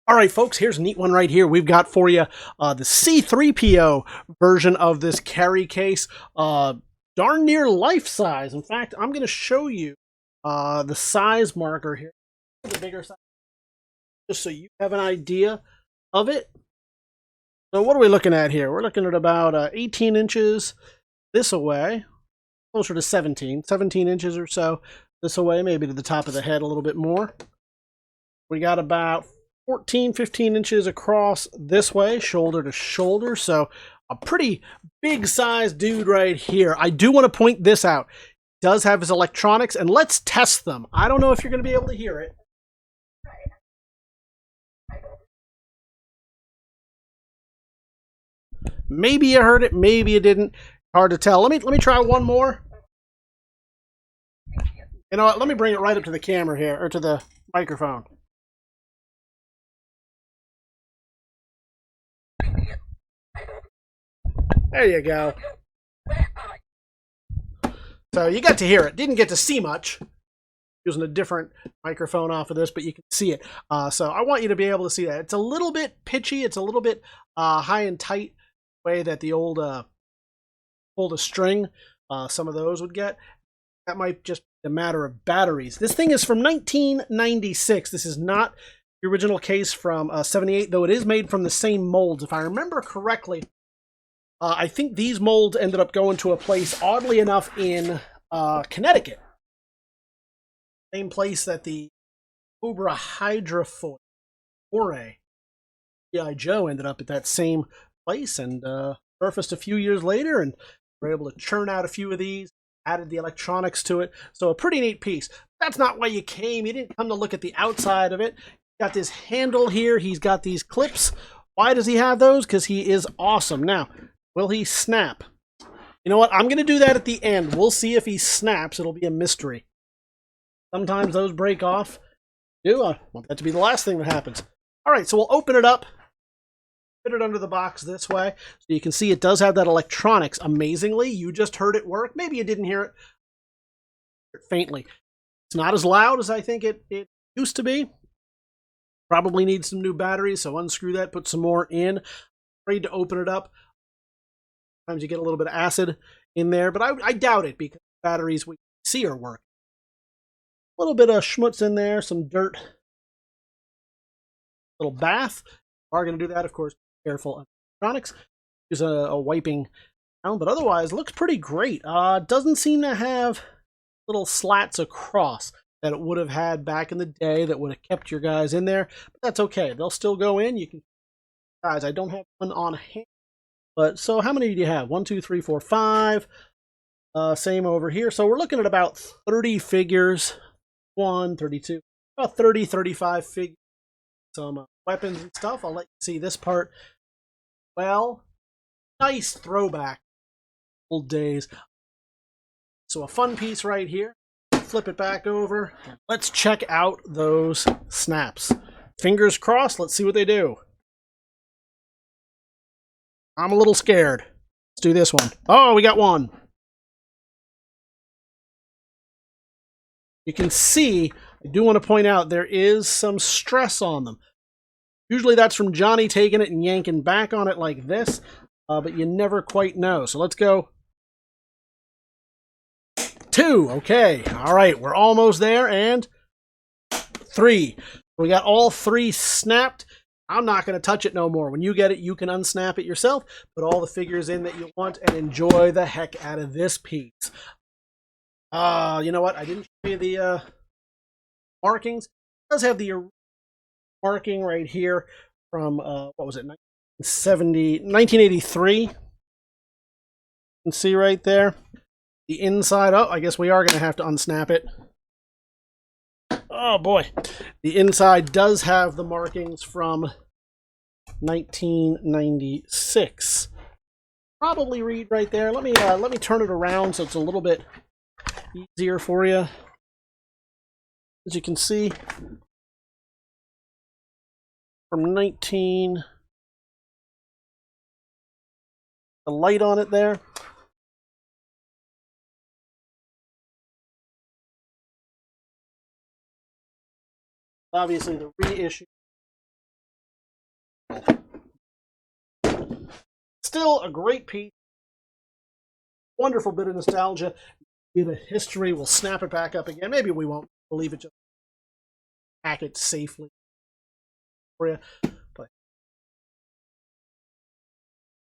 All right, folks, here's a neat one right here. We've got for you the C3PO version of this carry case. Darn near life size. In fact, I'm going to show you the size marker here. The bigger size, just so you have an idea of it. So what are we looking at here? We're looking at about 18 inches this away, closer to 17 inches or so this away, maybe to the top of the head a little bit more. We got about 15 inches across this way, shoulder to shoulder. So a pretty big size dude right here. I do want to point this out. He does have his electronics, and let's test them. I don't know if you're going to be able to hear it. Maybe you heard it, maybe you didn't. Hard to tell. Let me try one more. You know what? Let me bring it right up to the camera here, or to the microphone. There you go. So you got to hear it. Didn't get to see much. Using a different microphone off of this, but you can see it. So I want you to be able to see that. It's a little bit pitchy. It's a little bit high and tight, way that the old pulled a string, some of those would get. That might just be a matter of batteries. This thing is from 1996. This is not the original case from 78, though it is made from the same molds. If I remember correctly, I think these molds ended up going to a place, oddly enough, in Connecticut. Same place that the Cobra Hydrofoil Foray G.I. Joe ended up at that same place, and surfaced a few years later, and were able to churn out a few of these, added the electronics to it. So a pretty neat piece. That's not why you came. You didn't come to look at the outside of it. Got this handle here. He's got these clips. Why does he have those? Because he is awesome. Now, will he snap? You know what? I'm going to do that at the end. We'll see if he snaps. It'll be a mystery. Sometimes those break off. I want that to be the last thing that happens. All right, so we'll open it up. Put it under the box this way. So you can see it does have that electronics. Amazingly, you just heard it work. Maybe you didn't hear it faintly. It's not as loud as I think it used to be. Probably needs some new batteries, so unscrew that, put some more in. Afraid to open it up. Sometimes you get a little bit of acid in there, but I doubt it, because batteries we see are working. A little bit of schmutz in there, some dirt. Little bath. Are going to do that, of course. Careful on electronics. Use a wiping down, but otherwise looks pretty great. Doesn't seem to have little slats across that it would have had back in the day that would have kept your guys in there, but that's okay. They'll still go in. You can, guys, I don't have one on hand, but so how many do you have? 1, 2, 3, 4, 5. Same over here. So we're looking at about 30 figures. 32, about 30, 35 figures. Some weapons and stuff. I'll let you see this part. Well, nice throwback. Old days. So a fun piece right here. Flip it back over. Let's check out those snaps. Fingers crossed. Let's see what they do. I'm a little scared. Let's do this one. Oh, we got one. You can see, I do want to point out, there is some stress on them. Usually that's from Johnny taking it and yanking back on it like this, but you never quite know. So let's go. 2. Okay. All right. We're almost there. And 3. We got all 3 snapped. I'm not going to touch it no more. When you get it, you can unsnap it yourself, put all the figures in that you want, and enjoy the heck out of this piece. You know what? I didn't show you the markings. It does have the marking right here from, what was it, 1983. You can see right there. The inside, oh, I guess we are going to have to unsnap it. Oh boy. The inside does have the markings from 1996. Probably read right there. Let me turn it around so it's a little bit easier for you. As you can see, from the light on it there. Obviously the reissue Still a great piece. Wonderful bit of nostalgia. Give it history. We'll snap it back up again. Maybe we won't. We'll leave it just pack it safely for you.